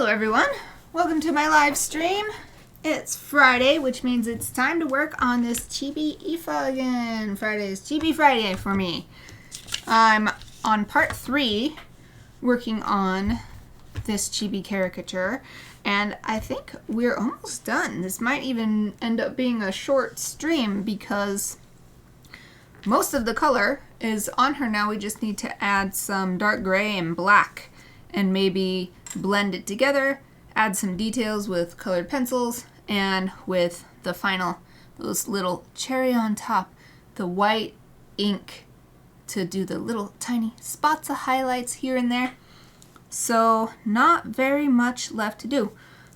Hello everyone, welcome to my live stream. It's Friday, which means it's time to work on this Chibi Aoife again. Friday is Chibi Friday for me. I'm on part 3 working on this chibi caricature, and I think we're almost done. This might even end up being a short stream because most of the color is on her now. We just need to add some dark gray and black and maybe blend it together, add some details with colored pencils, and with the final, those little cherry on top, the white ink to do the little tiny spots of highlights here and there. So not very much left to do.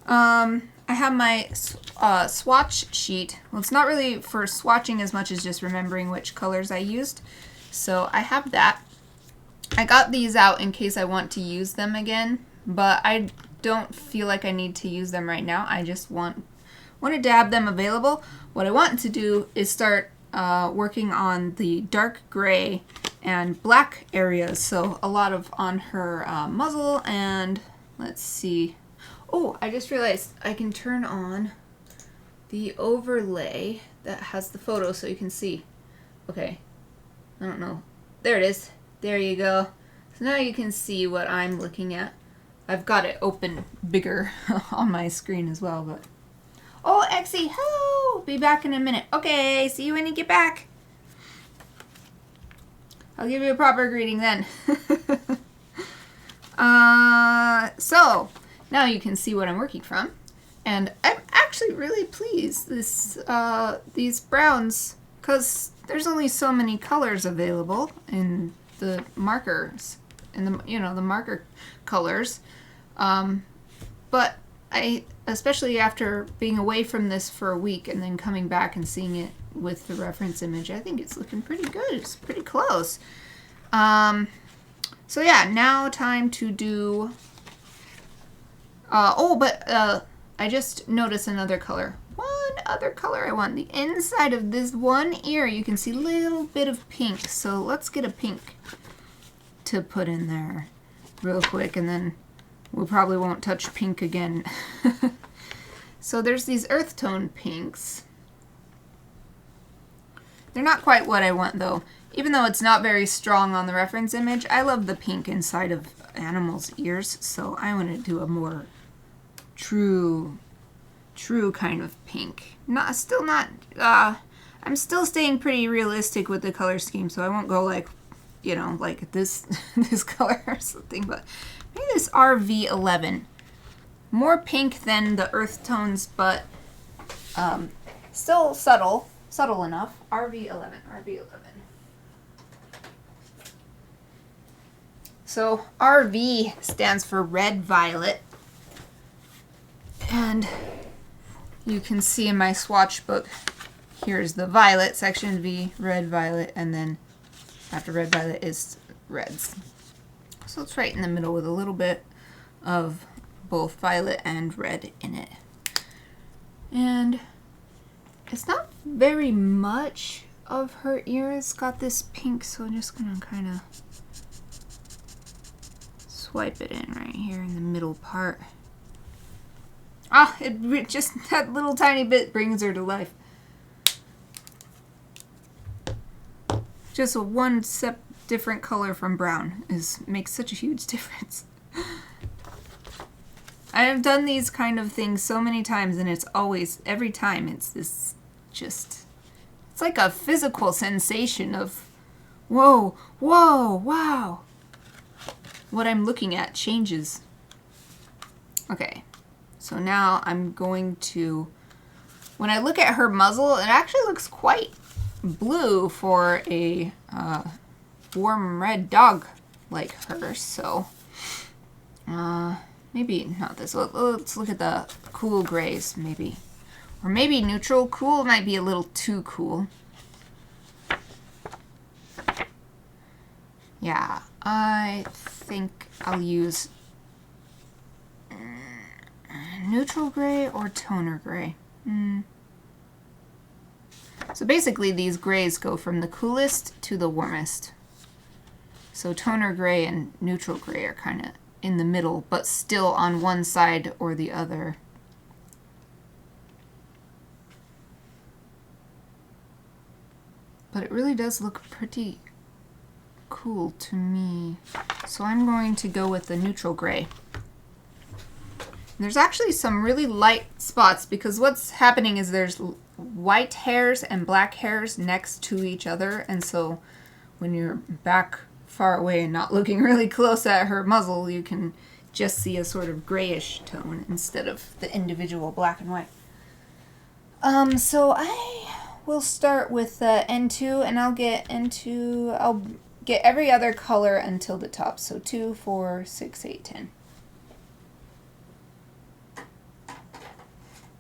I have my swatch sheet. Well, it's not really for swatching as much as just remembering which colors I used. So I have that. I got these out in case I want to use them again, but I don't feel like I need to use them right now. I just wanted to have them available. What I want to do is start working on the dark gray and black areas. So a lot of on her muzzle, and let's see. Oh, I just realized I can turn on the overlay that has the photo so you can see. Okay, I don't know. There it is. There you go. So now you can see what I'm looking at. I've got it open bigger on my screen as well, but... Oh, Exie, hello! Be back in a minute. Okay, see you when you get back. I'll give you a proper greeting then. So, now you can see what I'm working from. And I'm actually really pleased these browns, because there's only so many colors available in the markers, in the the marker colors. But I, especially after being away from this for a week and then coming back and seeing it with the reference image, I think it's looking pretty good. It's pretty close. So yeah, now time to do... I just noticed another color. One other color I want. The inside of this one ear, you can see a little bit of pink. So let's get a pink to put in there real quick, and then we probably won't touch pink again. So there's these earth tone pinks. They're not quite what I want though. Even though it's not very strong on the reference image, I love the pink inside of animals' ears, so I want to do a more true kind of pink. I'm still staying pretty realistic with the color scheme, so I won't go like, like this this color or something, but maybe this RV11. More pink than the earth tones, but still subtle enough. RV11. So RV stands for red violet, and you can see in my swatch book, here's the violet section, V, red, violet, and then after red, violet is reds. So it's right in the middle with a little bit of both violet and red in it. And it's not very much of her ear. It's got this pink, so I'm just going to kind of swipe it in right here in the middle part. Ah, just that little tiny bit brings her to life. Just a one step different color from brown makes such a huge difference. I have done these kind of things so many times, and it's always, every time, it's this it's like a physical sensation of, whoa, wow. What I'm looking at changes. Okay, so now I'm going to, when I look at her muzzle, it actually looks quite blue for a warm red dog like her, so maybe not this. Let's look at the cool grays, maybe. Or maybe neutral. Cool might be a little too cool. Yeah, I think I'll use neutral gray or toner gray. So basically these grays go from the coolest to the warmest. So toner gray and neutral gray are kind of in the middle, but still on one side or the other. But it really does look pretty cool to me. So I'm going to go with the neutral gray. There's actually some really light spots because what's happening is there's white hairs and black hairs next to each other, and so when you're back far away and not looking really close at her muzzle, you can just see a sort of grayish tone instead of the individual black and white. So I will start with N2, and I'll get every other color until the top. So 2, 4, 6, 8, 10.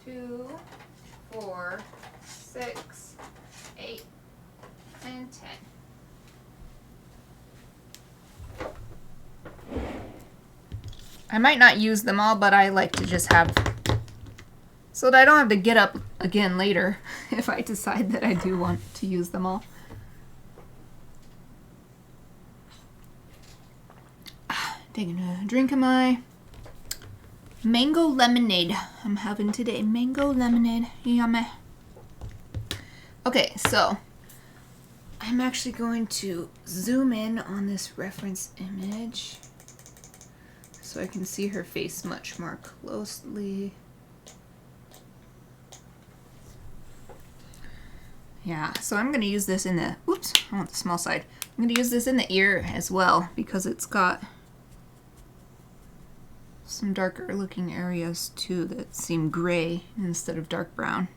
2, 4, 6, 8, and 10. I might not use them all, but I like to just have, so that I don't have to get up again later if I decide that I do want to use them all. Taking a drink of my mango lemonade I'm having today. Mango lemonade, yummy. Okay, so I'm actually going to zoom in on this reference image so I can see her face much more closely. Yeah, so I'm going to use this in the, oops, I want the small side. I'm going to use this in the ear as well because it's got some darker looking areas too that seem gray instead of dark brown.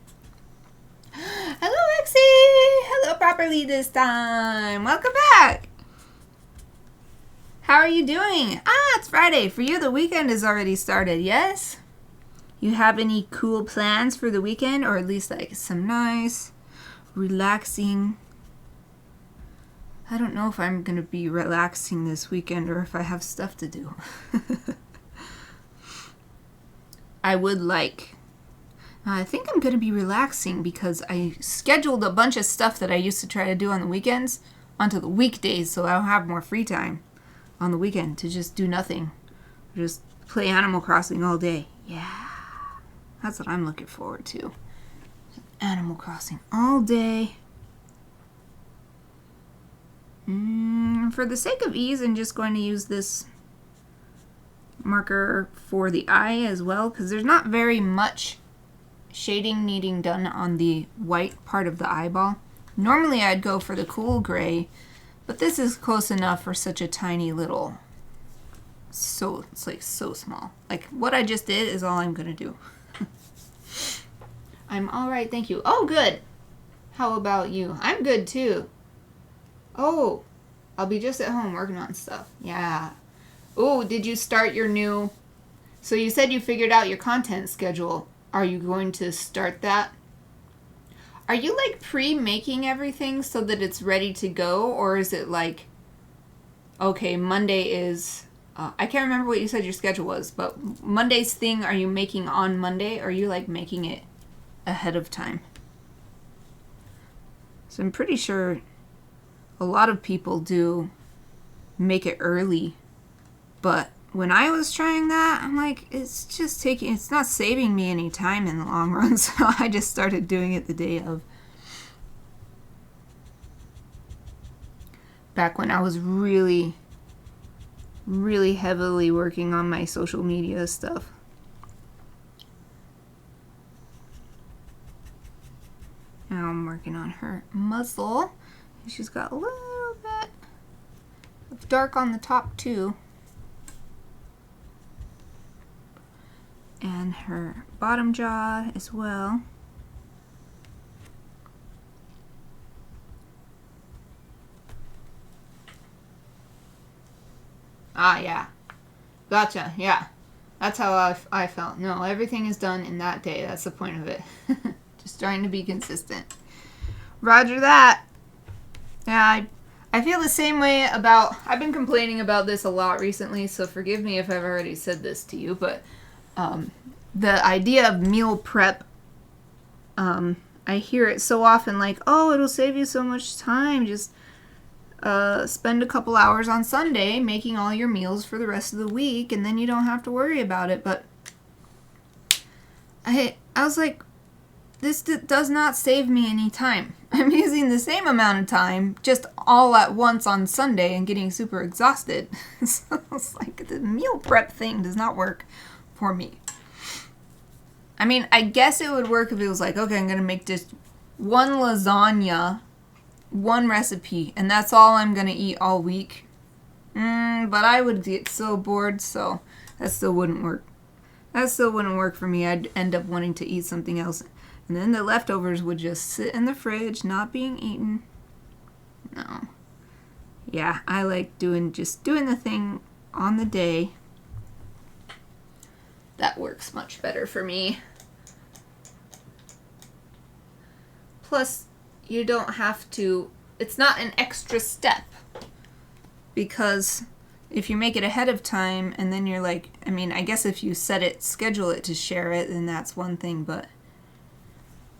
Hello, Lexi! Hello properly this time. Welcome back. How are you doing? It's Friday. For you, the weekend has already started, yes? You have any cool plans for the weekend, or at least like some nice, relaxing? I don't know if I'm going to be relaxing this weekend or if I have stuff to do. I think I'm going to be relaxing because I scheduled a bunch of stuff that I used to try to do on the weekends onto the weekdays so I'll have more free time on the weekend to just do nothing. Just play Animal Crossing all day. Yeah, that's what I'm looking forward to. Animal Crossing all day. For the sake of ease, I'm just going to use this marker for the eye as well because there's not very much shading needing done on the white part of the eyeball. Normally I'd go for the cool gray, but this is close enough for such a tiny little, so it's like so small. Like what I just did is all I'm gonna do. I'm all right, thank you. Oh, good. How about you? I'm good too. Oh, I'll be just at home working on stuff. Yeah. Oh, did you start your new... So you said you figured out your content schedule. Are you going to start that? Are you like pre-making everything so that it's ready to go? Or is it like, okay, Monday is... I can't remember what you said your schedule was, but Monday's thing, are you making on Monday? Or are you like making it ahead of time? So I'm pretty sure a lot of people do make it early. But when I was trying that, I'm like, it's not saving me any time in the long run, so I just started doing it the day of. Back when I was really, really heavily working on my social media stuff. Now I'm working on her muzzle. She's got a little bit of dark on the top too. And her bottom jaw as well. Ah, yeah. Gotcha, yeah. That's how I felt. No, everything is done in that day. That's the point of it. Just trying to be consistent. Roger that. Yeah, I feel the same way about... I've been complaining about this a lot recently, so forgive me if I've already said this to you, but... the idea of meal prep, I hear it so often like, oh, it'll save you so much time. Just spend a couple hours on Sunday making all your meals for the rest of the week, and then you don't have to worry about it. But I was like, this does not save me any time. I'm using the same amount of time just all at once on Sunday and getting super exhausted. So it's like the meal prep thing does not work for me. I mean, I guess it would work if it was like, okay, I'm going to make just one lasagna, one recipe, and that's all I'm going to eat all week. But I would get so bored, so that still wouldn't work. That still wouldn't work for me. I'd end up wanting to eat something else. And then the leftovers would just sit in the fridge, not being eaten. No. Yeah, I like doing the thing on the day. That works much better for me. Plus, you don't have to, it's not an extra step. Because if you make it ahead of time and then you're like, I mean, I guess if you schedule it to share it, then that's one thing, but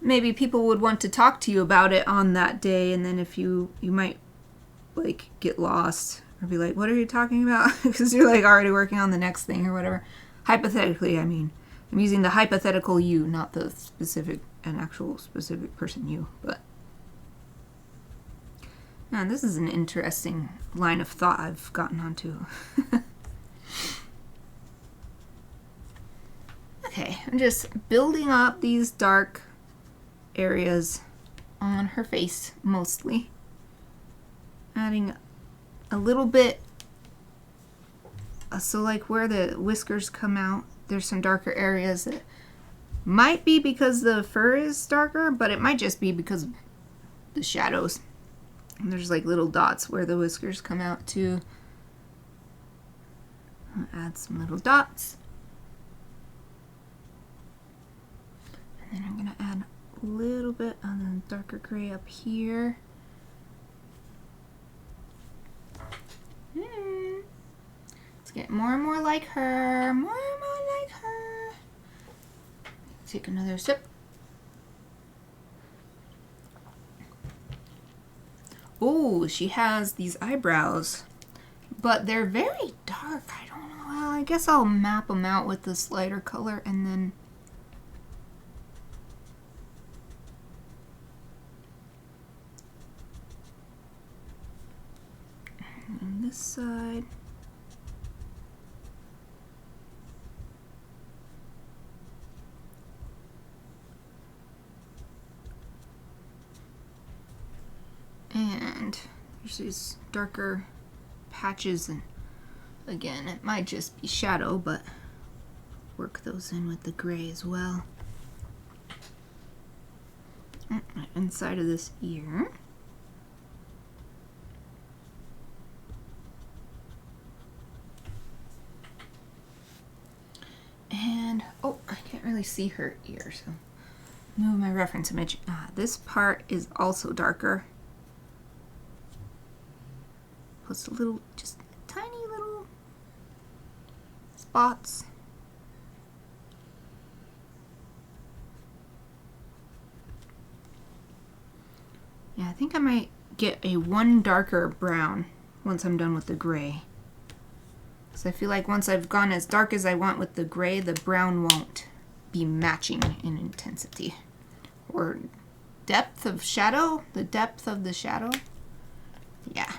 maybe people would want to talk to you about it on that day, and then if you might like get lost or be like, what are you talking about? Because you're like already working on the next thing or whatever. Hypothetically, I mean, I'm using the hypothetical you, not the actual specific person you, but man, this is an interesting line of thought I've gotten onto. Okay, I'm just building up these dark areas on her face, mostly. Adding a little bit, so like where the whiskers come out, there's some darker areas that might be because the fur is darker, but it might just be because of the shadows. And there's like little dots where the whiskers come out too. I'll add some little dots. And then I'm going to add a little bit of the darker gray up here. Let's get more and more like her. More and more like her. Take another sip. Oh, she has these eyebrows, but they're very dark. I don't know. Well, I guess I'll map them out with this lighter color and then on this side. And there's these darker patches, and again, it might just be shadow, but work those in with the gray as well. Inside of this ear. And, oh, I can't really see her ear, so move my reference image. This part is also darker. Plus a little, just tiny little spots. Yeah, I think I might get a one darker brown once I'm done with the gray. So I feel like once I've gone as dark as I want with the gray, the brown won't be matching in intensity. Or depth of shadow, the depth of the shadow. Yeah.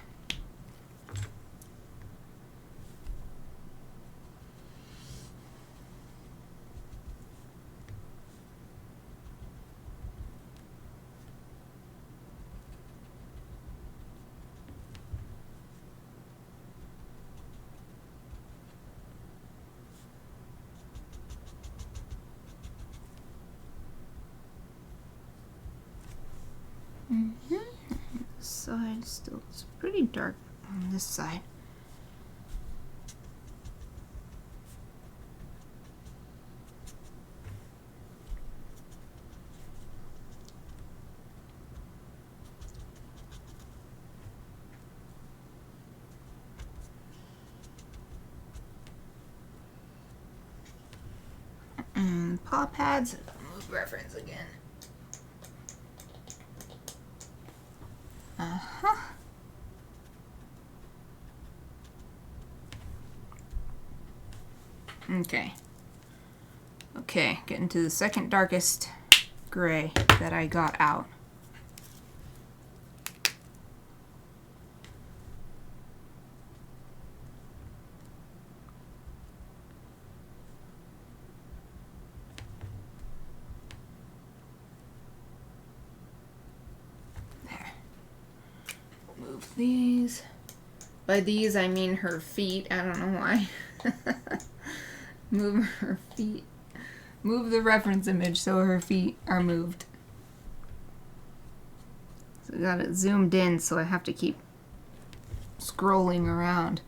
This side still is pretty dark on this side. And paw pads, move reference again. Okay. Okay, getting to the second darkest gray that I got out. There. Move these. By these I mean her feet. I don't know why. Move her feet. Move the reference image so her feet are moved. So I got it zoomed in, so I have to keep scrolling around.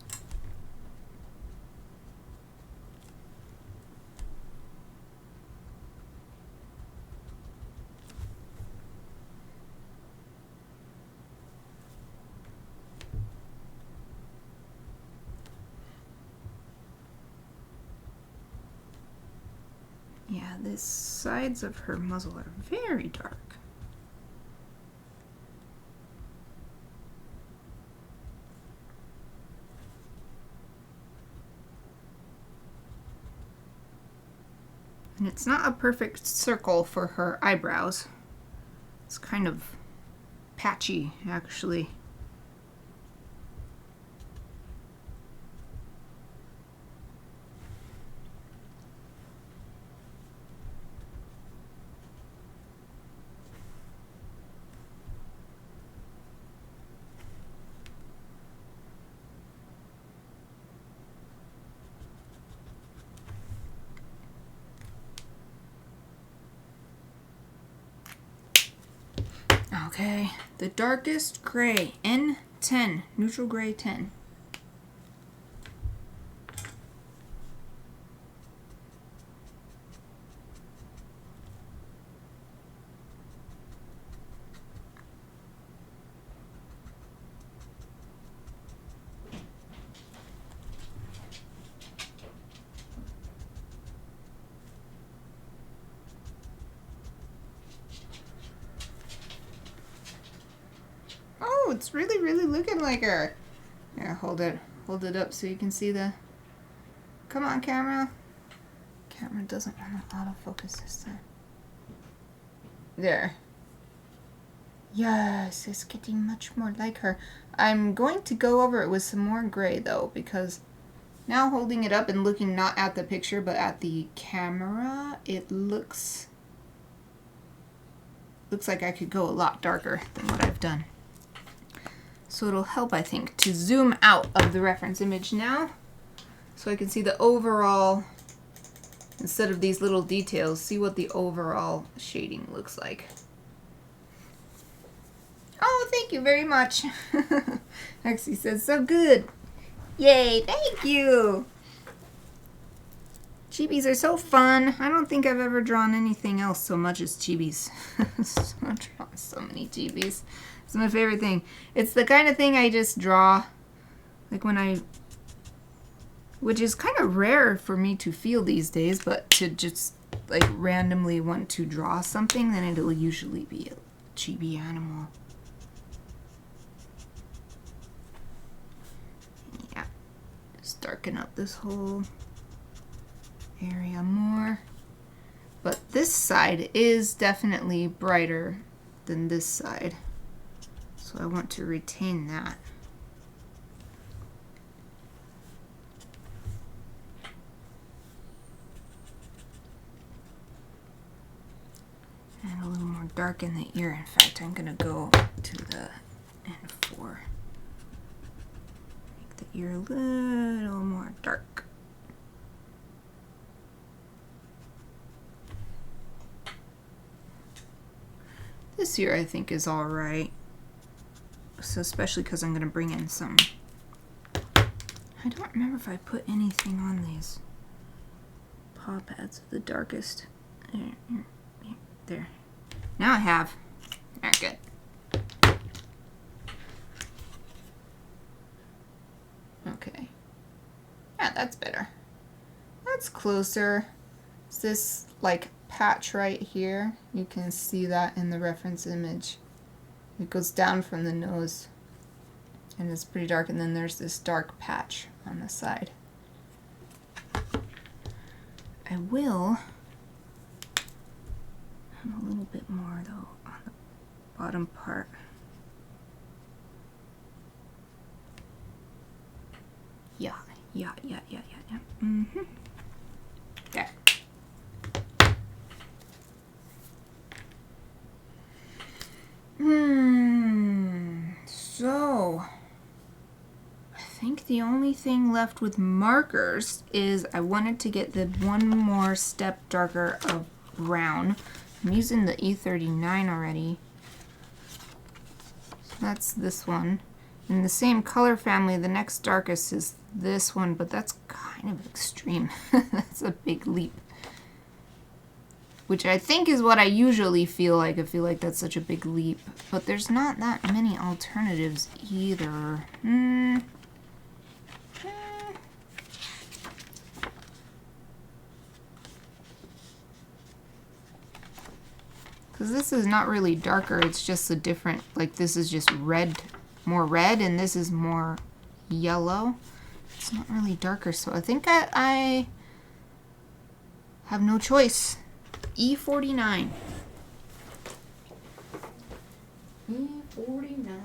Yeah, the sides of her muzzle are very dark. And it's not a perfect circle for her eyebrows. It's kind of patchy, actually. Okay, the darkest gray, N10, neutral gray 10. Oh, it's really, really looking like her. Yeah, hold it up so you can see the... Come on, camera. Camera doesn't want to autofocus this time. There. Yes, it's getting much more like her. I'm going to go over it with some more gray, though, because now holding it up and looking not at the picture, but at the camera, it looks like I could go a lot darker than what I've done. So it'll help, I think, to zoom out of the reference image now so I can see the overall, instead of these little details, see what the overall shading looks like. Oh, thank you very much. Actually says, so good. Yay, thank you. Chibis are so fun. I don't think I've ever drawn anything else so much as chibis. I've drawn so many chibis. It's my favorite thing. It's the kind of thing I just draw, like when I, which is kind of rare for me to feel these days, but to just like randomly want to draw something, then it'll usually be a chibi animal. Yeah, just darken up this whole area more. But this side is definitely brighter than this side. So I want to retain that. And a little more dark in the ear. In fact, I'm going to go to the N4. Make the ear a little more dark. This ear I think is alright. So especially because I'm going to bring in some... I don't remember if I put anything on these paw pads of the darkest. There. Now I have. Alright, good. Okay. Yeah, that's better. That's closer. It's this, like, patch right here. You can see that in the reference image. It goes down from the nose and it's pretty dark, and then there's this dark patch on the side. I will have a little bit more though on the bottom part. Yeah. Mm-hmm. There. So I think the only thing left with markers is I wanted to get the one more step darker of brown. I'm using the E39 already. So that's this one. In the same color family, the next darkest is this one, but that's kind of extreme. That's a big leap. Which I think is what I usually feel like. I feel like that's such a big leap. But there's not that many alternatives either. Because this is not really darker, it's just a different, like this is just red, more red, and this is more yellow. It's not really darker, so I think I have no choice. E49. E49.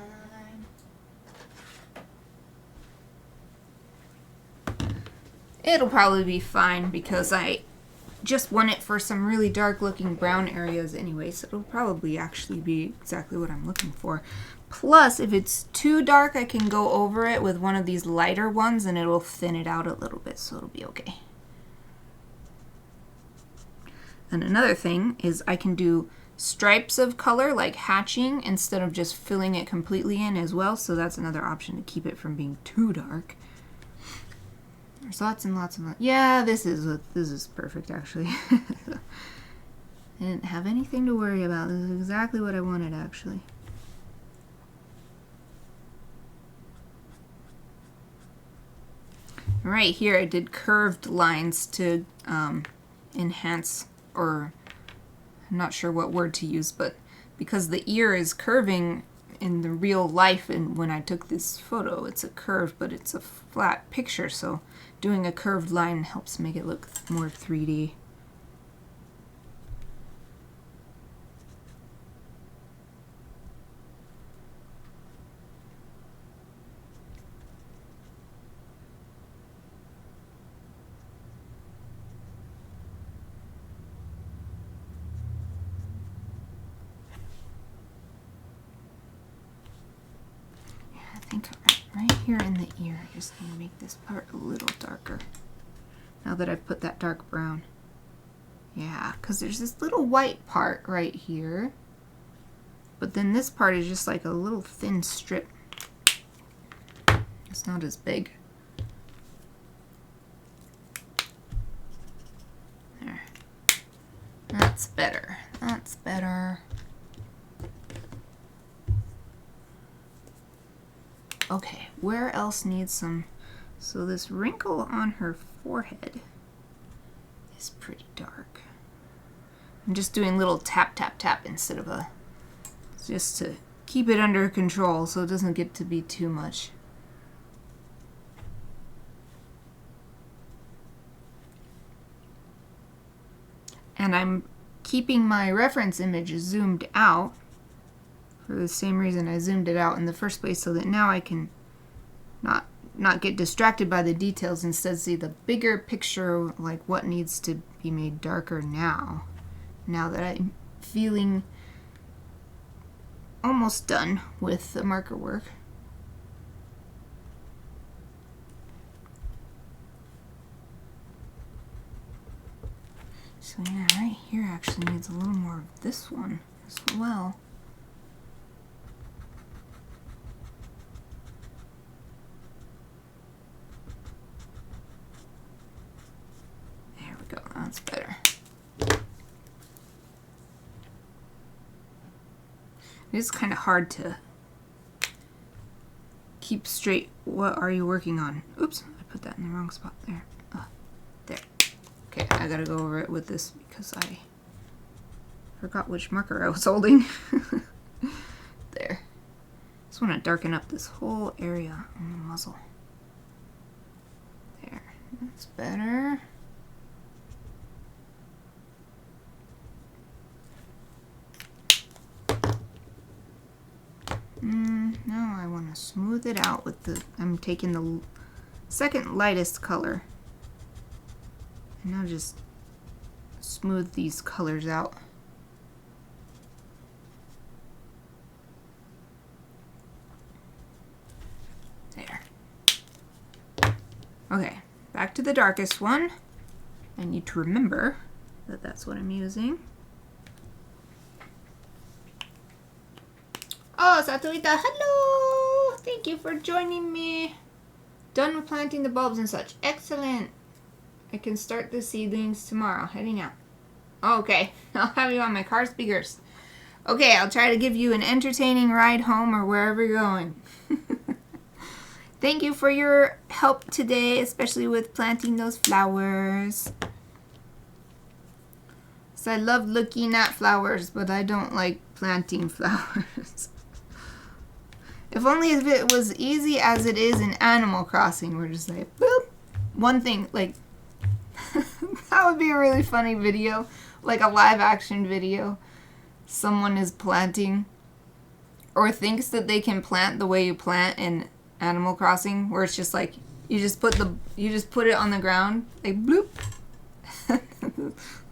It'll probably be fine because I just want it for some really dark looking brown areas anyway, so it'll probably actually be exactly what I'm looking for. Plus, if it's too dark, I can go over it with one of these lighter ones and it'll thin it out a little bit, so it'll be okay. And another thing is I can do stripes of color like hatching instead of just filling it completely in as well, so that's another option to keep it from being too dark. There's lots and lots of... Yeah, this is perfect actually. I didn't have anything to worry about. This is exactly what I wanted actually. Right here I did curved lines to enhance, or I'm not sure what word to use, but because the ear is curving in the real life, and when I took this photo it's a curve but it's a flat picture, so doing a curved line helps make it look more 3D. I think right here in the ear, I just need to make this part a little darker. Now that I've put that dark brown. Yeah, because there's this little white part right here. But then this part is just like a little thin strip. It's not as big. There. That's better. That's better. Okay, where else needs some? So this wrinkle on her forehead is pretty dark. I'm just doing little tap, tap, tap instead of a... just to keep it under control so it doesn't get to be too much. And I'm keeping my reference image zoomed out for the same reason I zoomed it out in the first place, so that now I can not get distracted by the details, instead see the bigger picture, like what needs to be made darker now that I'm feeling almost done with the marker work. So yeah, right here actually needs a little more of this one as well. There we go, that's better. It's kind of hard to keep straight. What are you working on? Oops, I put that in the wrong spot there. There. Okay, I gotta go over it with this because I forgot which marker I was holding. There. Just want to darken up this whole area on the muzzle. There. That's better. smooth it out with the, I'm taking the second lightest color. And now just smooth these colors out. There. Okay, back to the darkest one. I need to remember that that's what I'm using. Oh, Satuita, hello! Thank you for joining me. Done with planting the bulbs and such. Excellent. I can start the seedlings tomorrow. Heading out. Okay, I'll have you on my car speakers. Okay, I'll try to give you an entertaining ride home or wherever you're going. Thank you for your help today, especially with planting those flowers. So I love looking at flowers, but I don't like planting flowers. If only if it was easy as it is in Animal Crossing, we're just like, boop, one thing, like, that would be a really funny video, like a live action video. Someone is planting, or thinks that they can plant the way you plant in Animal Crossing, where it's just like, you just put it on the ground, like, bloop.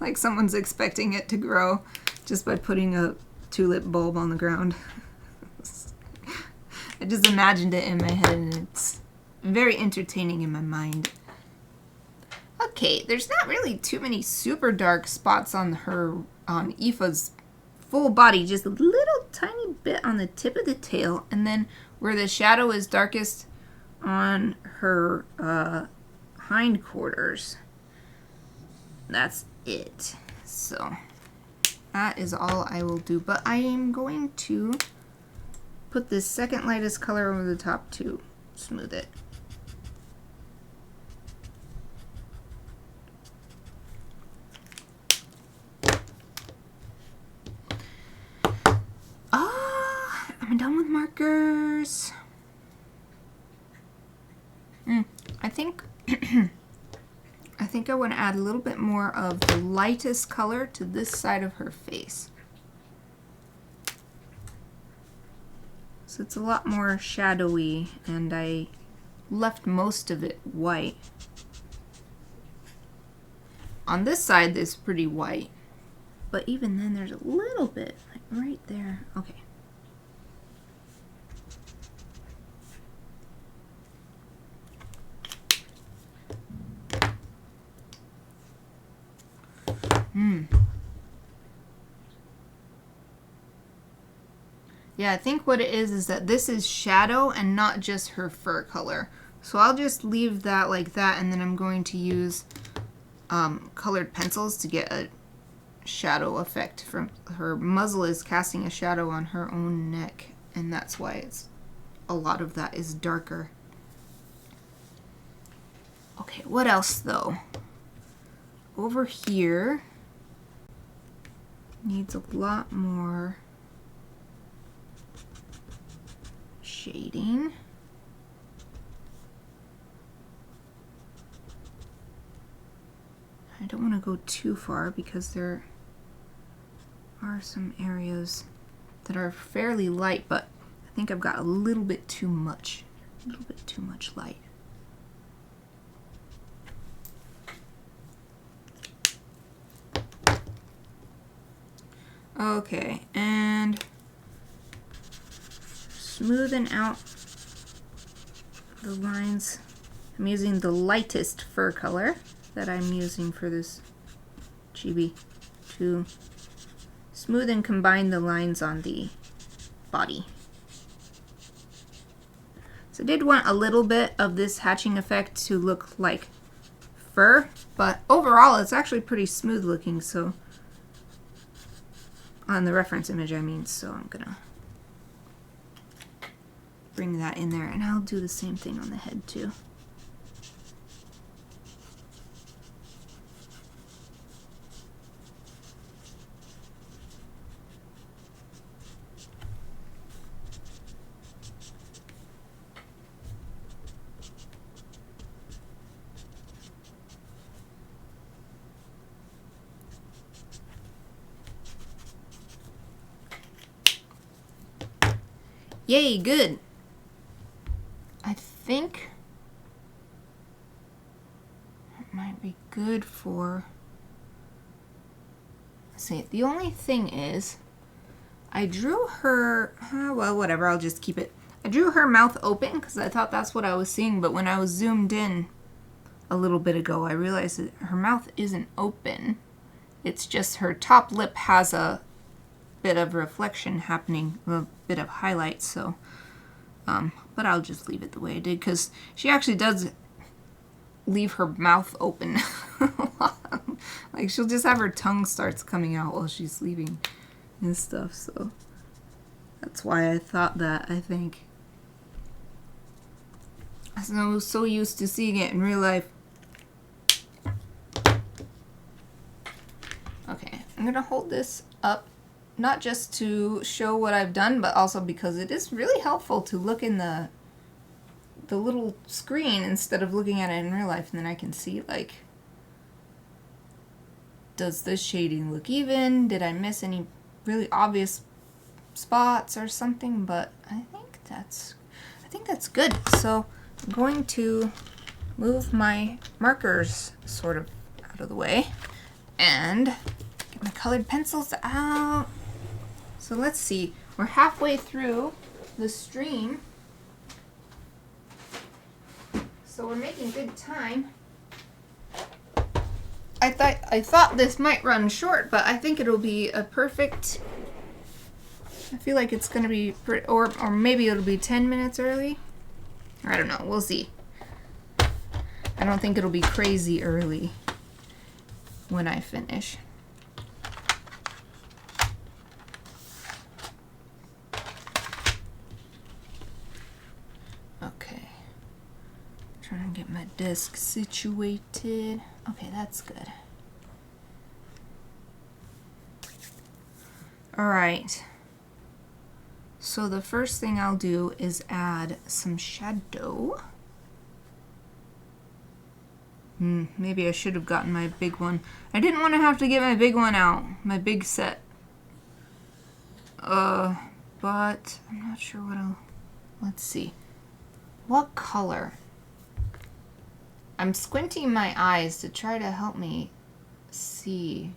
Like someone's expecting it to grow just by putting a tulip bulb on the ground. I just imagined it in my head, and it's very entertaining in my mind. Okay, there's not really too many super dark spots on Aoife's full body, just a little tiny bit on the tip of the tail, and then where the shadow is darkest on her hindquarters. That's it. So that is all I will do, but I am going to put this second lightest color over the top to smooth it. I'm done with markers. I think I want to add a little bit more of the lightest color to this side of her face. So it's a lot more shadowy, and I left most of it white. On this side, it's pretty white, but even then there's a little bit, like right there. Okay. Yeah, I think what it is that this is shadow and not just her fur color. So I'll just leave that like that, and then I'm going to use colored pencils to get a shadow effect from her muzzle is casting a shadow on her own neck, and that's why it's a lot of that is darker. Okay, what else though? Over here needs a lot more shading. I don't want to go too far because there are some areas that are fairly light, but I think I've got a little bit too much light. Okay, and smoothing out the lines. I'm using the lightest fur color that I'm using for this chibi to smooth and combine the lines on the body. So I did want a little bit of this hatching effect to look like fur, but overall it's actually pretty smooth looking, so on the reference image I mean, so I'm gonna bring that in there, and I'll do the same thing on the head too. Yay, good. think it might be good for... See, the only thing is, I drew her, well, whatever, I'll just keep it. I drew her mouth open because I thought that's what I was seeing, but when I was zoomed in a little bit ago, I realized that her mouth isn't open. It's just her top lip has a bit of reflection happening, a bit of highlight, so, but I'll just leave it the way I did, because she actually does leave her mouth open. Like, she'll just have her tongue starts coming out while she's sleeping and stuff, so that's why I thought that, I think. I was so used to seeing it in real life. Okay, I'm gonna hold this up, not just to show what I've done, but also because it is really helpful to look in the little screen instead of looking at it in real life, and then I can see, like, does this shading look even? Did I miss any really obvious spots or something? But I think that's good. So I'm going to move my markers sort of out of the way and get my colored pencils out. So let's see, we're halfway through the stream, so we're making good time. I thought this might run short, but I think it'll be a perfect, I feel like it's gonna be pretty, or maybe it'll be 10 minutes early. I don't know, we'll see. I don't think it'll be crazy early when I finish. Okay, trying to get my desk situated. Okay, that's good. All right. So the first thing I'll do is add some shadow. Maybe I should have gotten my big one. I didn't want to have to get my big one out, my big set. But I'm not sure what I'll... Let's see. What color? I'm squinting my eyes to try to help me see.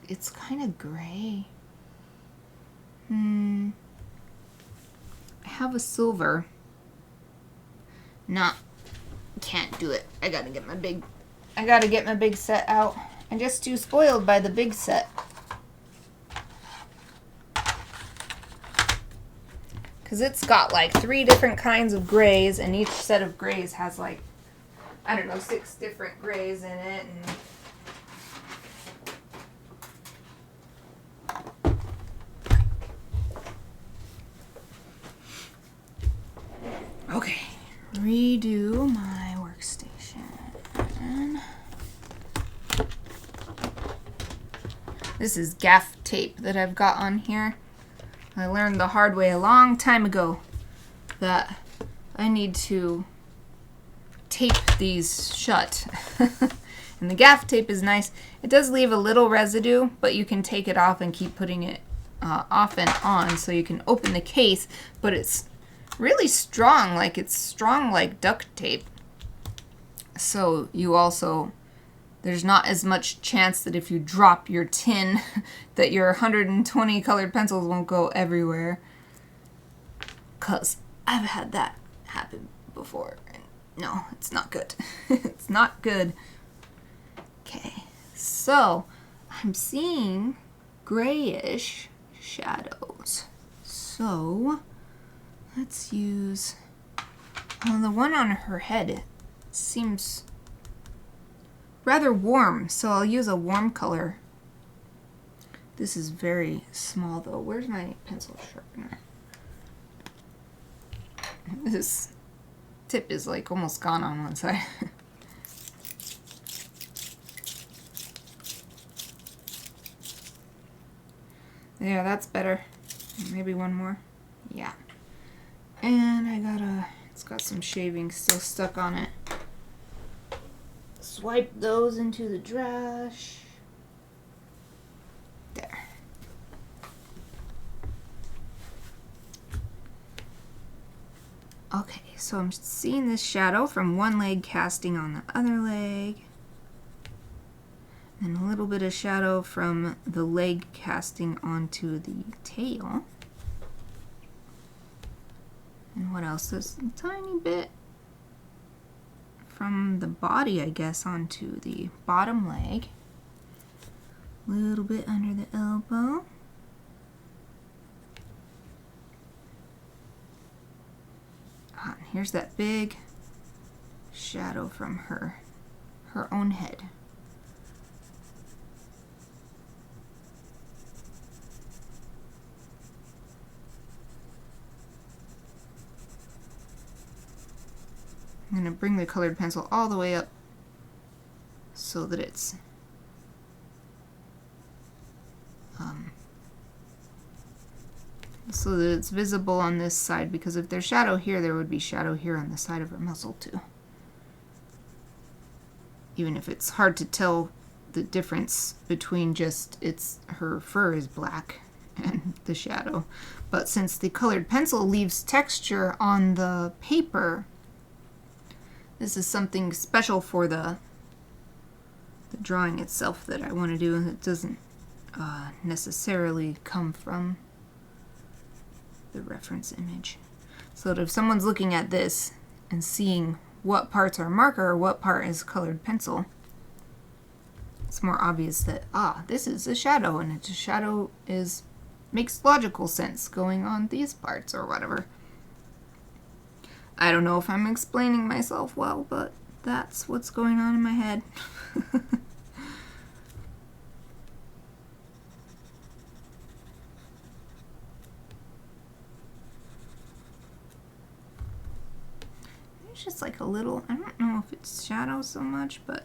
It's kind of gray. I have a silver. Nah, can't do it. I gotta get my big set out. I'm just too spoiled by the big set. Because it's got like 3 different kinds of grays, and each set of grays has like, I don't know, 6 different grays in it. Okay, redo my workstation. This is gaff tape that I've got on here. I learned the hard way a long time ago that I need to tape these shut. And the gaff tape is nice. It does leave a little residue, but you can take it off and keep putting it off and on, so you can open the case, but it's really strong, like it's strong like duct tape. So you also, there's not as much chance that if you drop your tin that your 120 colored pencils won't go everywhere. 'Cause I've had that happen before. And no, it's not good. It's not good. Okay, so I'm seeing grayish shadows. So let's use, well, the one on her head seems rather warm, so I'll use a warm color. This is very small though. Where's my pencil sharpener? This tip is like almost gone on one side. Yeah, that's better. Maybe one more. Yeah. And I gotta, it's got some shaving still stuck on it. Swipe those into the trash. There. Okay, so I'm seeing this shadow from one leg casting on the other leg. And a little bit of shadow from the leg casting onto the tail. And what else? There's a tiny bit from the body, I guess, onto the bottom leg. A little bit under the elbow. Ah, and here's that big shadow from her own head. I'm going to bring the colored pencil all the way up so that it's visible on this side, because if there's shadow here, there would be shadow here on the side of her muzzle too. Even if it's hard to tell the difference between just her fur is black and the shadow. But since the colored pencil leaves texture on the paper, this is something special for the drawing itself that I want to do, and it doesn't necessarily come from the reference image. So that if someone's looking at this and seeing what parts are marker or what part is colored pencil, it's more obvious that, this is a shadow, and a shadow makes logical sense going on these parts or whatever. I don't know if I'm explaining myself well, but that's what's going on in my head. There's just like a little, I don't know if it's shadow so much, but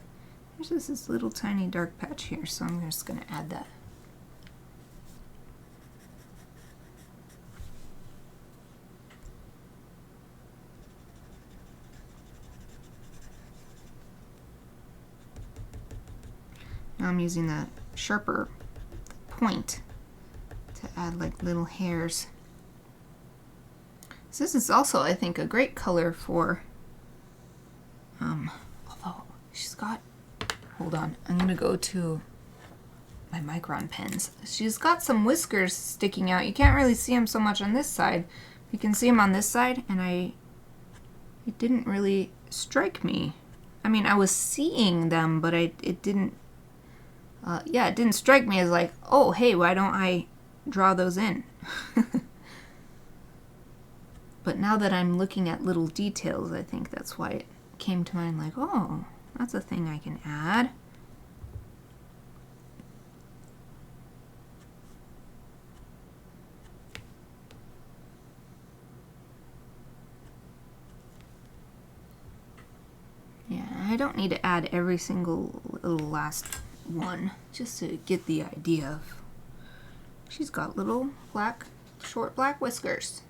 there's just this little tiny dark patch here, so I'm just going to add that. Now I'm using the sharper point to add like little hairs. So this is also, I think, a great color for, although she's got, hold on, I'm going to go to my Micron pens. She's got some whiskers sticking out. You can't really see them so much on this side. You can see them on this side, and it didn't really strike me. I mean, I was seeing them, but it didn't, it didn't strike me as like, oh, hey, why don't I draw those in? But now that I'm looking at little details, I think that's why it came to mind, like, oh, that's a thing I can add. Yeah, I don't need to add every single little last one, just to get the idea of, she's got little black, short black whiskers.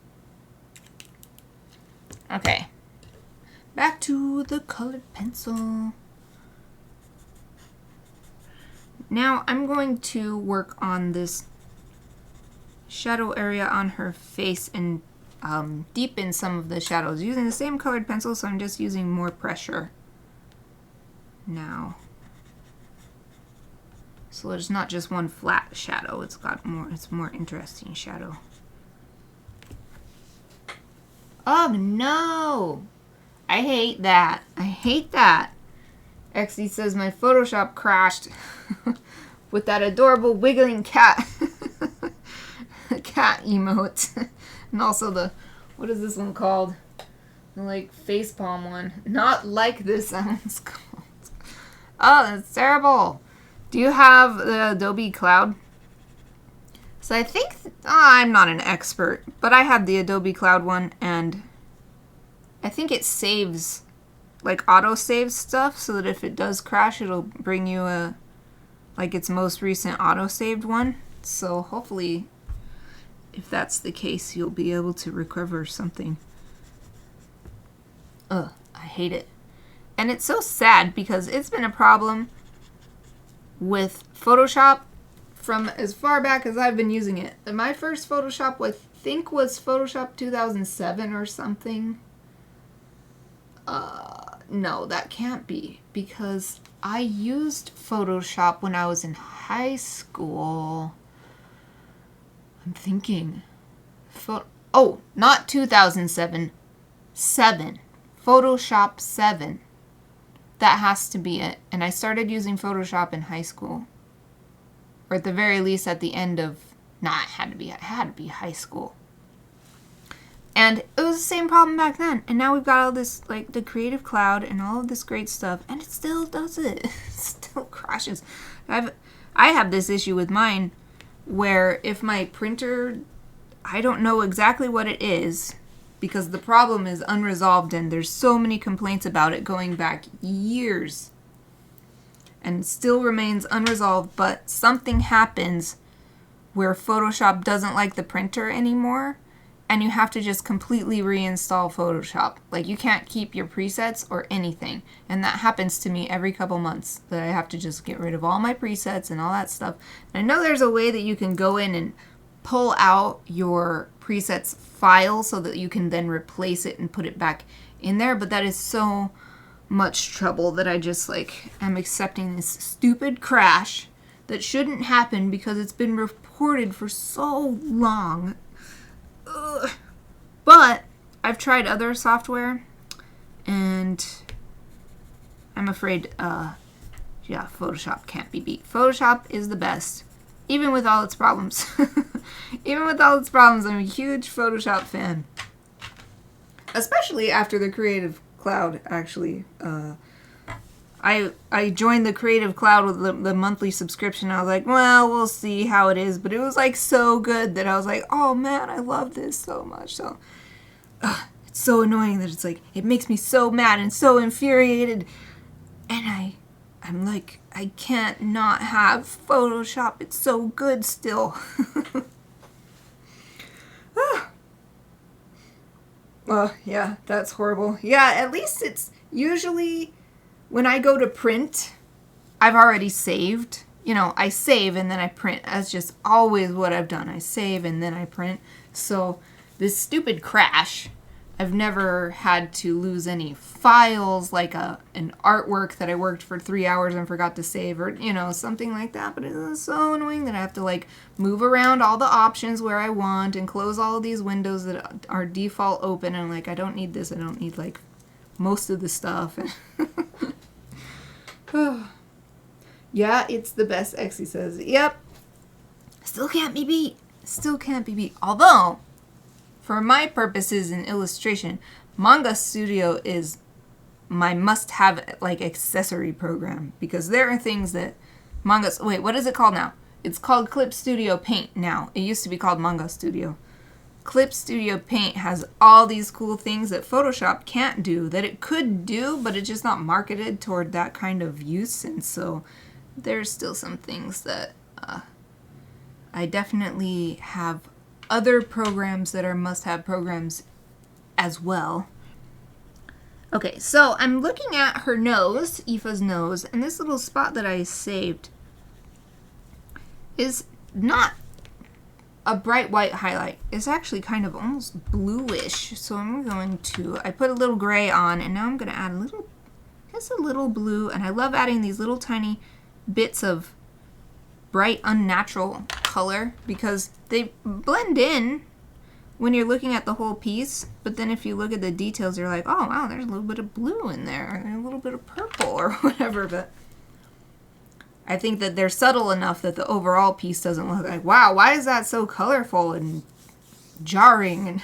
Okay, back to the colored pencil. Now I'm going to work on this shadow area on her face and deepen some of the shadows using the same colored pencil, so I'm just using more pressure now. So there's not just one flat shadow, it's more interesting shadow. Oh no! I hate that. I hate that. Exie says my Photoshop crashed with that adorable wiggling cat. Cat emote. And also the, what is this one called? The like facepalm one. Not like this one's called. Oh, that's terrible. Do you have the Adobe Cloud? So I think, I'm not an expert, but I have the Adobe Cloud one, and I think it saves, like auto-saves stuff, so that if it does crash, it'll bring you its most recent auto-saved one. So hopefully, if that's the case, you'll be able to recover something. Ugh, I hate it. And it's so sad because it's been a problem with Photoshop from as far back as I've been using it. My first Photoshop, I think, was Photoshop 2007 or something. No, that can't be, because I used Photoshop when I was in high school. I'm thinking. Oh, not 2007. 7. Photoshop 7. That has to be it. And I started using Photoshop in high school. Or at the very least at the end of... Nah, it had to be high school. And it was the same problem back then. And now we've got all this, like, the Creative Cloud and all of this great stuff. And it still does it. It still crashes. I have this issue with mine where if my printer... I don't know exactly what it is, because the problem is unresolved and there's so many complaints about it going back years. And it still remains unresolved, but something happens where Photoshop doesn't like the printer anymore, and you have to just completely reinstall Photoshop. Like, you can't keep your presets or anything. And that happens to me every couple months, that I have to just get rid of all my presets and all that stuff. And I know there's a way that you can go in and pull out your presets file so that you can then replace it and put it back in there, but that is so much trouble that I just, like, am accepting this stupid crash that shouldn't happen because it's been reported for so long. Ugh. But I've tried other software, and I'm afraid, yeah, Photoshop can't be beat. Photoshop is the best, even with all its problems. Even with all its problems, I'm a huge Photoshop fan. Especially after the Creative Cloud, actually. I joined the Creative Cloud with the monthly subscription. I was like, well, we'll see how it is. But it was, like, so good that I was like, oh, man, I love this so much. So, it's so annoying that it's like, it makes me so mad and so infuriated. And I'm like, I can't not have Photoshop. It's so good still. Yeah, that's horrible. Yeah, at least it's usually when I go to print, I've already saved. You know, I save and then I print. That's just always what I've done. I save and then I print. So this stupid crash, I've never had to lose any files, like an artwork that I worked for 3 hours and forgot to save, or, you know, something like that. But it's so annoying that I have to, like, move around all the options where I want and close all of these windows that are default open. And I'm like, I don't need this. I don't need, like, most of the stuff. Yeah, it's the best, Exie says. Yep. Still can't be beat. Still can't be beat. Although, for my purposes in illustration, Manga Studio is my must-have, like, accessory program, because there are things that wait, what is it called now? It's called Clip Studio Paint now. It used to be called Manga Studio. Clip Studio Paint has all these cool things that Photoshop can't do, that it could do, but it's just not marketed toward that kind of use, and so there's still some things that I definitely have other programs that are must-have programs as well. Okay, so I'm looking at her nose, Aoife's nose, and this little spot that I saved is not a bright white highlight. It's actually kind of almost bluish. So I put a little gray on, and now I'm going to add just a little blue, and I love adding these little tiny bits of bright, unnatural color because they blend in when you're looking at the whole piece, but then if you look at the details, you're like, oh wow, there's a little bit of blue in there, and a little bit of purple or whatever, but I think that they're subtle enough that the overall piece doesn't look like, wow, why is that so colorful and jarring? And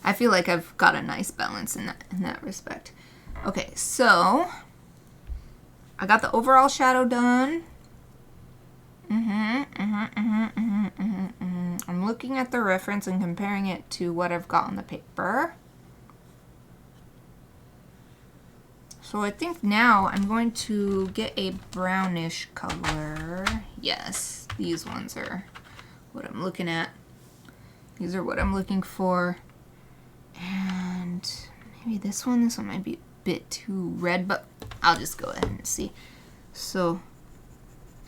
I feel like I've got a nice balance in that respect. Okay, so I got the overall shadow done. I'm looking at the reference and comparing it to what I've got on the paper. So I think now I'm going to get a brownish color. Yes, these ones are what I'm looking at. These are what I'm looking for. And maybe this one might be a bit too red, but I'll just go ahead and see. So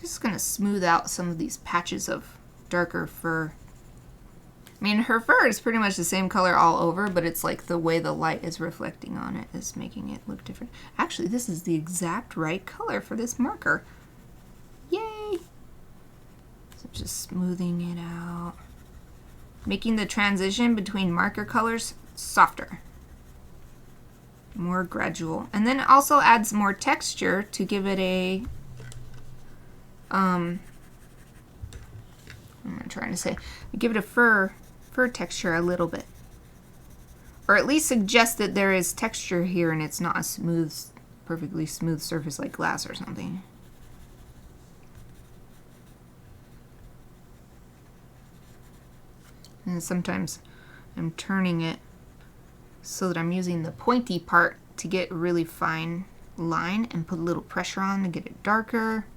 just gonna smooth out some of these patches of darker fur. I mean, her fur is pretty much the same color all over, but it's like the way the light is reflecting on it is making it look different. Actually, this is the exact right color for this marker. Yay! So just smoothing it out. Making the transition between marker colors softer. More gradual. And then it also adds more texture to give it a... what am I trying to say? Give it a fur texture a little bit. Or at least suggest that there is texture here and it's not a smooth, perfectly smooth surface like glass or something. And sometimes I'm turning it so that I'm using the pointy part to get a really fine line and put a little pressure on to get it darker.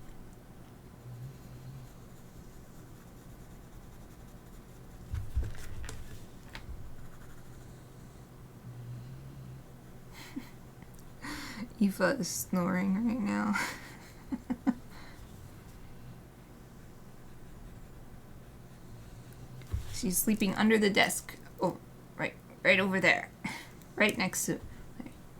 Aoife is snoring right now. She's sleeping under the desk. Oh, right over there. Right next to,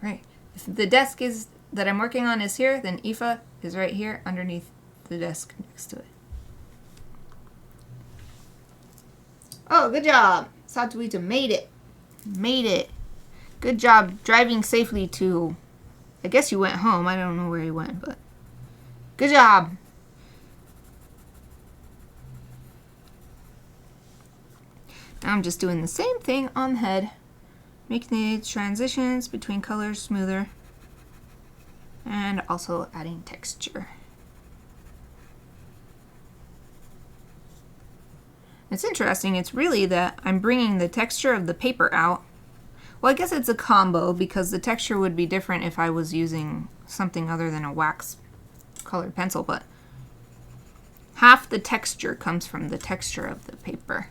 right. If the desk is that I'm working on is here, then Aoife is right here underneath the desk next to it. Oh, good job. Satuita made it. Made it. Good job driving safely to... I guess you went home. I don't know where you went, but good job. Now I'm just doing the same thing on the head, making the transitions between colors smoother and also adding texture. It's interesting. It's really that I'm bringing the texture of the paper out. Well, I guess it's a combo because the texture would be different if I was using something other than a wax colored pencil, but half the texture comes from the texture of the paper.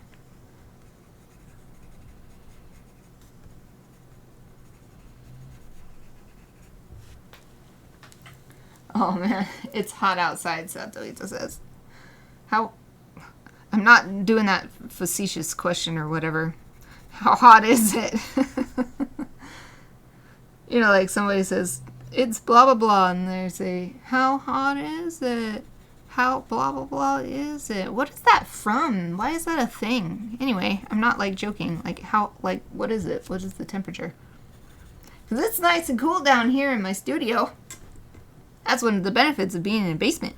Oh man, it's hot outside, Satuita says. How? I'm not doing that facetious question or whatever. How hot is it? You know, like somebody says, it's blah, blah, blah, and they say, how hot is it? How blah, blah, blah is it? What is that from? Why is that a thing? Anyway, I'm not, like, joking. Like, how, like, what is it? What is the temperature? Because it's nice and cool down here in my studio. That's one of the benefits of being in a basement.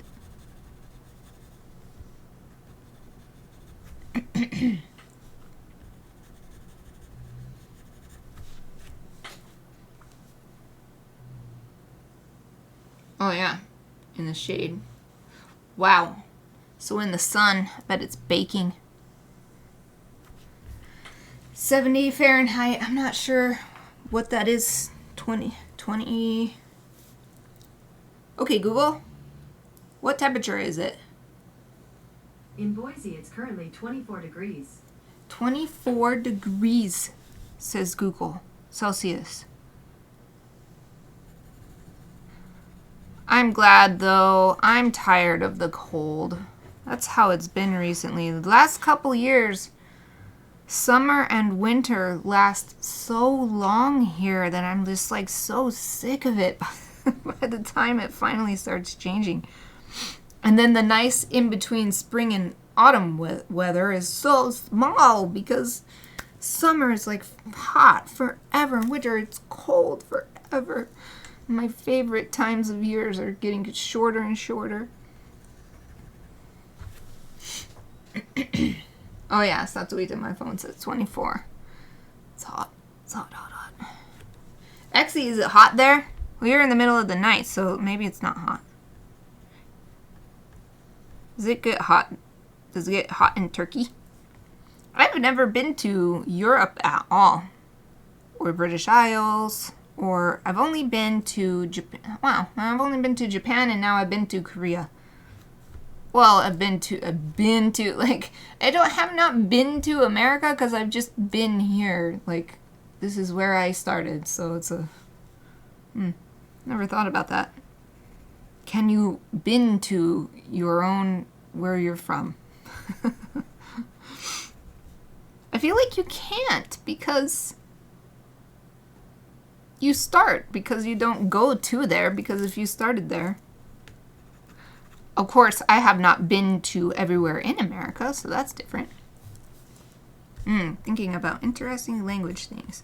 Oh yeah, in the shade. Wow. So in the sun, I bet it's baking. 70 Fahrenheit. I'm not sure what that is. 20. Okay, Google. What temperature is it? In Boise, it's currently 24 degrees. 24 degrees, says Google. Celsius. I'm glad, though. I'm tired of the cold. That's how it's been recently. The last couple years, summer and winter last so long here that I'm just like so sick of it by the time it finally starts changing. And then the nice in-between spring and autumn weather is so small because summer is like hot forever and winter it's cold forever. My favorite times of years are getting shorter and shorter. Oh yeah, Satuita, my phone says 24. It's hot. It's hot, hot, hot. Actually, is it hot there? Well, you're in the middle of the night, so maybe it's not hot. Does it get hot? Does it get hot in Turkey? I've never been to Europe at all. Or British Isles. Or I've only been to Japan. Wow, I've only been to Japan and now I've been to Korea. Well, I've been to like have not been to America because I've just been here. Like this is where I started, so it's a never thought about that. Can you been to your own where you're from? I feel like you can't because you start, because you don't go to there, because if you started there. Of course, I have not been to everywhere in America, so that's different. Thinking about interesting language things.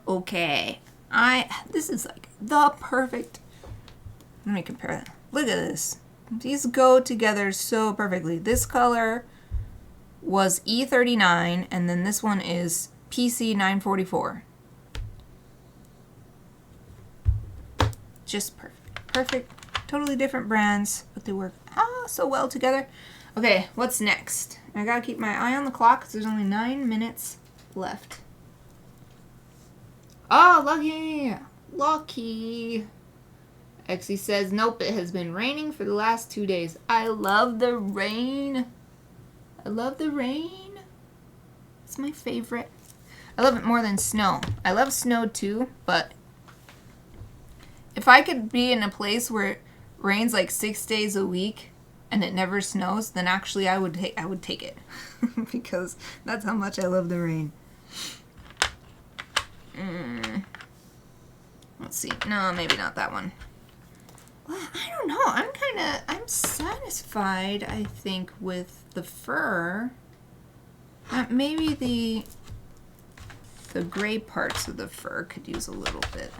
Okay. This is like the perfect. Let me compare that. Look at this. These go together so perfectly. This color was E39, and then this one is PC944. Just perfect. Perfect. Totally different brands, but they work so well together. Okay, what's next? I gotta keep my eye on the clock because there's only 9 minutes left. Oh, lucky! Lucky! Exie says, nope, it has been raining for the last 2 days. I love the rain. I love the rain. It's my favorite. I love it more than snow. I love snow too, but if I could be in a place where it rains like 6 days a week and it never snows, then actually I would take it because that's how much I love the rain. Let's see. No, maybe not that one. Well, I don't know. I'm satisfied, I think, with the fur. Maybe the gray parts of the fur could use a little bit.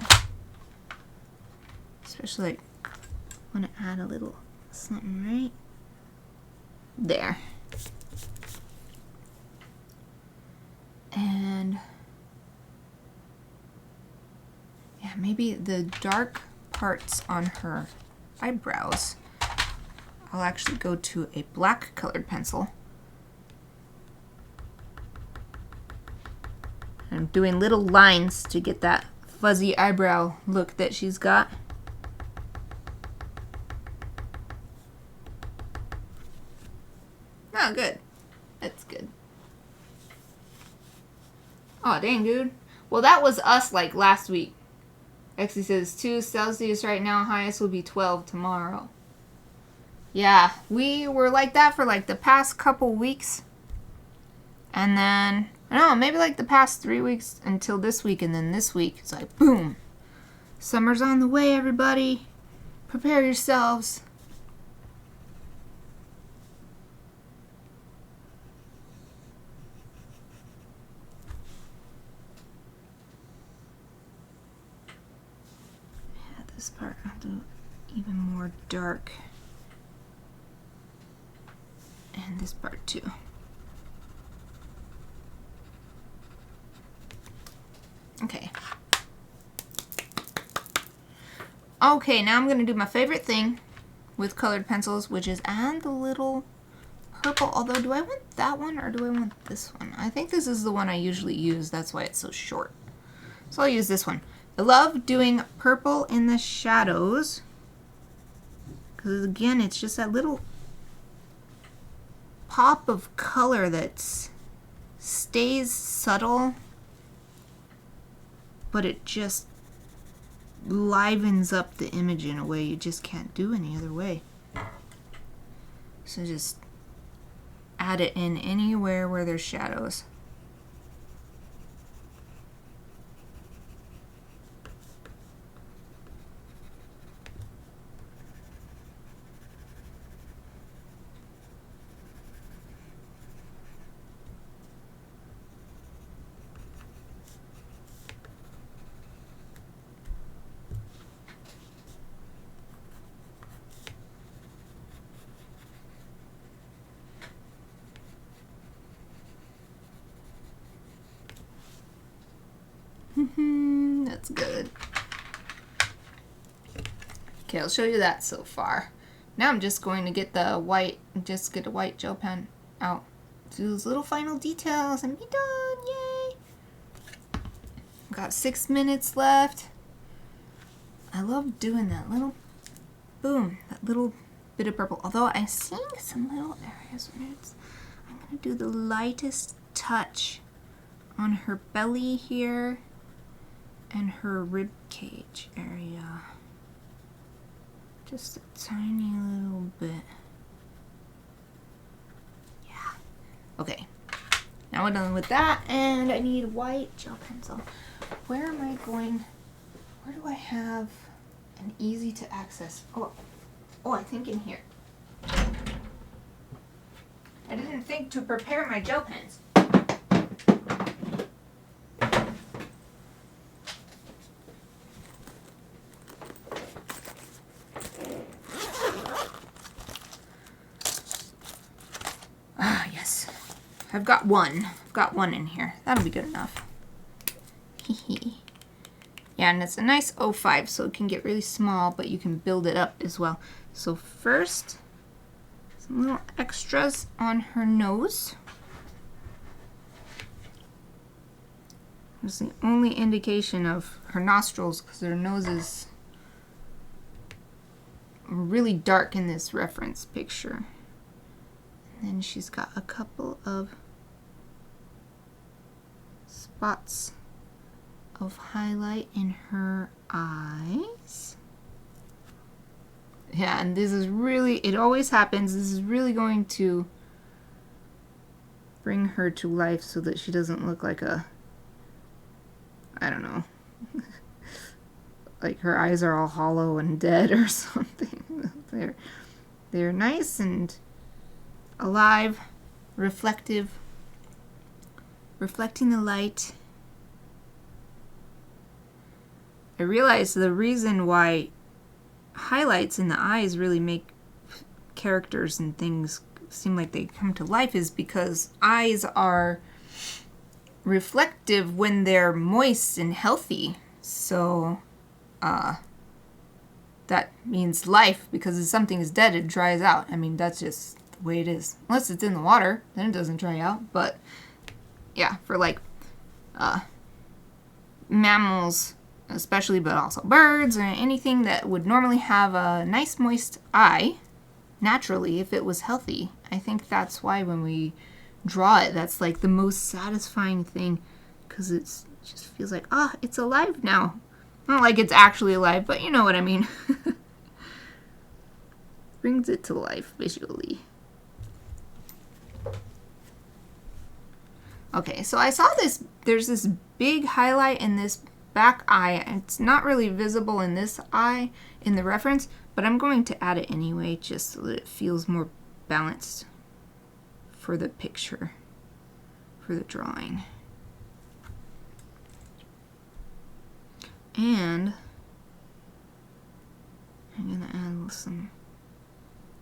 Especially like, I want to add a little something right there. And yeah, maybe the dark parts on her eyebrows, I'll actually go to a black colored pencil. I'm doing little lines to get that fuzzy eyebrow look that she's got. Oh, good. That's good. Oh, dang, dude. Well, that was us like last week. Exie says 2 Celsius right now. Highest will be 12 tomorrow. Yeah, we were like that for like the past couple weeks. And then, I don't know, maybe like the past 3 weeks until this week. And then this week, it's like, boom. Summer's on the way, everybody. Prepare yourselves. This part I'll do even more dark, and this part too. Okay. Okay, now I'm gonna do my favorite thing with colored pencils, which is add the little purple. Although, do I want that one or do I want this one? I think this is the one I usually use. That's why it's so short. So I'll use this one. I love doing purple in the shadows because, again, it's just that little pop of color that stays subtle, but it just livens up the image in a way you just can't do any other way. So just add it in anywhere where there's shadows. That's good. Okay, I'll show you that so far. Now I'm just going to get the white, just get a white gel pen out. Do those little final details and be done. Yay! Got 6 minutes left. I love doing that little, boom, that little bit of purple. Although I'm seeing some little areas where it's, I'm going to do the lightest touch on her belly here and her rib cage area. Just a tiny little bit. Yeah. Okay. now we're done with that. And I need white gel pencil. Where am I going? Where do I have an easy to access? Oh, I think in here. I didn't think to prepare my gel pens. Ah, yes. I've got one. I've got one in here. That'll be good enough. Hee. Yeah, and it's a nice 05, so it can get really small, but you can build it up as well. So first, some little extras on her nose. It's the only indication of her nostrils because her nose is really dark in this reference picture. And then she's got a couple of spots of highlight in her eyes. Yeah, and this is really, it always happens, this is really going to bring her to life so that she doesn't look like a, I don't know, like her eyes are all hollow and dead or something. They're nice and alive, reflective, reflecting the light. I realized the reason why highlights in the eyes really make characters and things seem like they come to life is because eyes are reflective when they're moist and healthy. So that means life, because if something is dead, it dries out. I mean, that's just the way it is. Unless it's in the water, then it doesn't dry out. But yeah, for like mammals especially, but also birds or anything that would normally have a nice moist eye naturally if it was healthy. I think that's why when we draw it, that's like the most satisfying thing, because it just feels like, it's alive now. Not like it's actually alive, but you know what I mean. Brings it to life visually. Okay, so I saw this, there's this big highlight in this back eye. It's not really visible in this eye in the reference, but I'm going to add it anyway just so that it feels more balanced for the picture, for the drawing. And I'm going to add some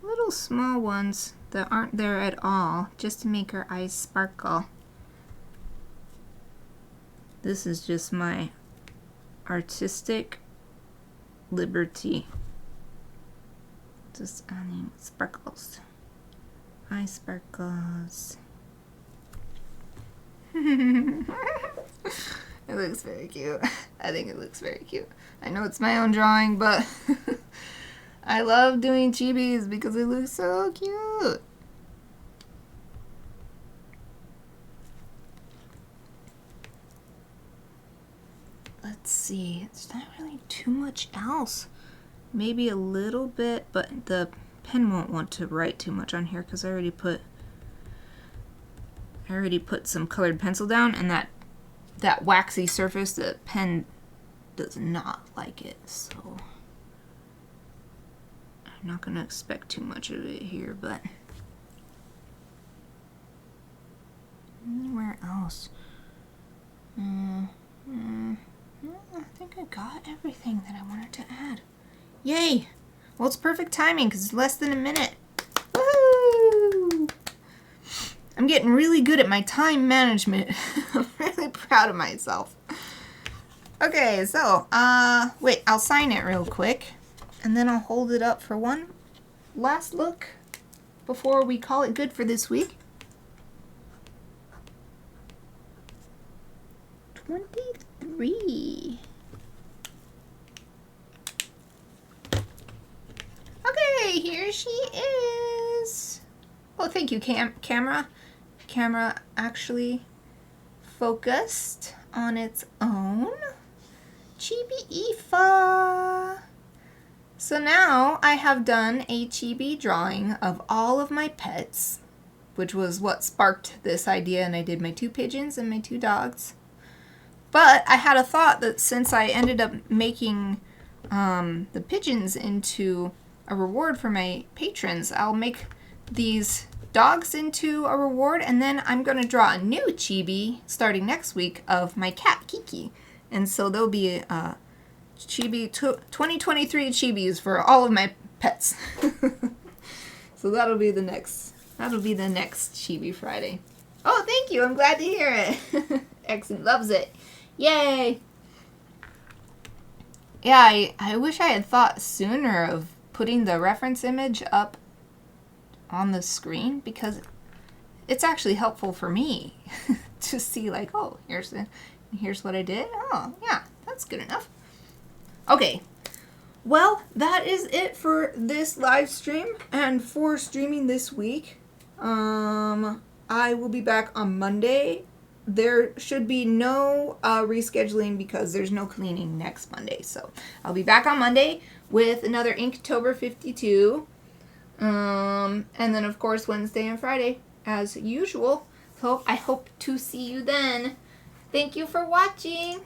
little small ones that aren't there at all, just to make her eyes sparkle. This is just my artistic liberty. Just adding sparkles. Eye sparkles. It looks very cute. I think it looks very cute. I know it's my own drawing, but I love doing chibis because it looks so cute. Let's see, it's not really too much else. Maybe a little bit, but the pen won't want to write too much on here because I already put some colored pencil down, and that waxy surface, the pen does not like it, so I'm not gonna expect too much of it here, but anywhere else? I think I got everything that I wanted to add. Yay! Well, it's perfect timing because it's less than a minute. Woohoo! I'm getting really good at my time management. I'm really proud of myself. Okay, so, wait, I'll sign it real quick, and then I'll hold it up for one last look before we call it good for this week. 23. Okay, here she is. Oh, thank you, camera. Camera actually focused on its own. Chibi Aoife. So now I have done a chibi drawing of all of my pets which was what sparked this idea, and I did my 2 pigeons and my 2 dogs. But I had a thought that since I ended up making the pigeons into a reward for my patrons, I'll make these dogs into a reward, and then I'm going to draw a new chibi starting next week of my cat Kiki. And so there'll be Chibi 2023 chibis for all of my pets. So that'll be the next Chibi Friday. Oh, thank you. I'm glad to hear it. Excellent. Loves it. Yay. Yeah, I wish I had thought sooner of putting the reference image up on the screen, because it's actually helpful for me to see, like, oh, here's what I did. Oh, yeah, that's good enough. Okay. Well, that is it for this live stream and for streaming this week. I will be back on Monday. There should be no rescheduling because there's no cleaning next Monday. So I'll be back on Monday with another Inktober 52. And then, of course, Wednesday and Friday as usual. So I hope to see you then. Thank you for watching.